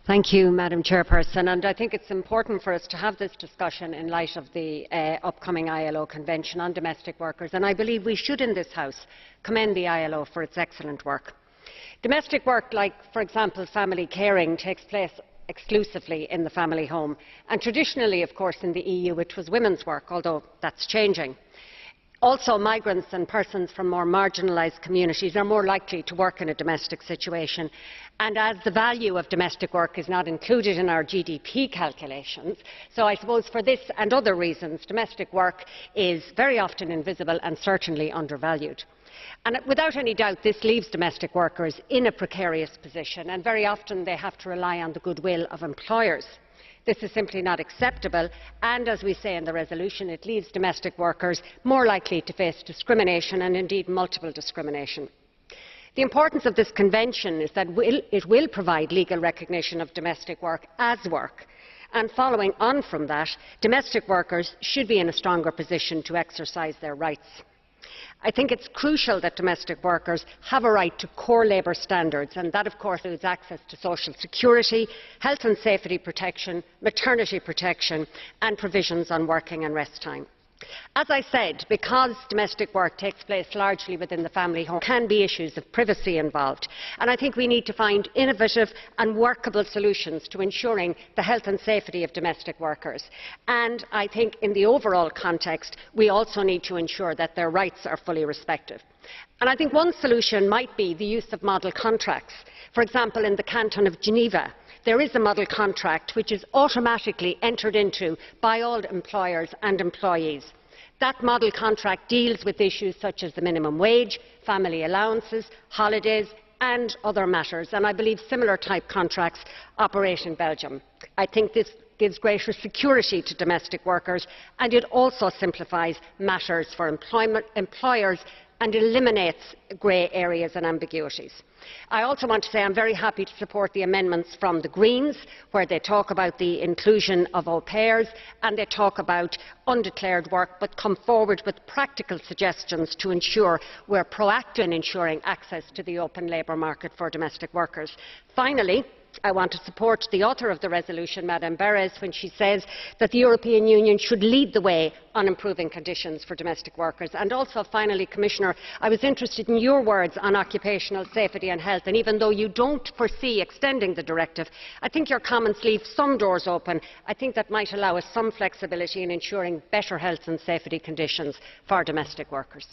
Thank you, Madam Chairperson. And I think it's important for us to have this discussion in light of the upcoming ILO Convention on domestic workers, and I believe we should in this House commend the ILO for its excellent work. Domestic work, like for example family caring, takes place exclusively in the family home, and traditionally of course in the EU it was women's work, although that's changing. Also, migrants and persons from more marginalised communities are more likely to work in a domestic situation, and as the value of domestic work is not included in our GDP calculations, so I suppose for this and other reasons domestic work is very often invisible and certainly undervalued. And without any doubt this leaves domestic workers in a precarious position, and very often they have to rely on the goodwill of employers. This is simply not acceptable, and as we say in the resolution, it leaves domestic workers more likely to face discrimination, and indeed multiple discrimination. The importance of this convention is that it will provide legal recognition of domestic work as work, and following on from that, domestic workers should be in a stronger position to exercise their rights. I think it is crucial that domestic workers have a right to core labour standards, and that of course includes access to social security, health and safety protection, maternity protection and provisions on working and rest time. As I said, because domestic work takes place largely within the family home, there can be issues of privacy involved, and I think we need to find innovative and workable solutions to ensuring the health and safety of domestic workers. And I think in the overall context we also need to ensure that their rights are fully respected. And I think one solution might be the use of model contracts. For example, in the Canton of Geneva there is a model contract which is automatically entered into by all employers and employees. That model contract deals with issues such as the minimum wage, family allowances, holidays and other matters, and I believe similar type contracts operate in Belgium. I think this gives greater security to domestic workers, and it also simplifies matters for employers and eliminates grey areas and ambiguities. I also want to say I am very happy to support the amendments from the Greens, where they talk about the inclusion of au pairs and they talk about undeclared work, but come forward with practical suggestions to ensure we are proactive in ensuring access to the open labour market for domestic workers. Finally, I want to support the author of the resolution, Ms Berès, when she says that the European Union should lead the way on improving conditions for domestic workers. And also, finally, Commissioner, I was interested in your words on occupational safety and health, and even though you do not foresee extending the directive, I think your comments leave some doors open. I think that might allow us some flexibility in ensuring better health and safety conditions for domestic workers.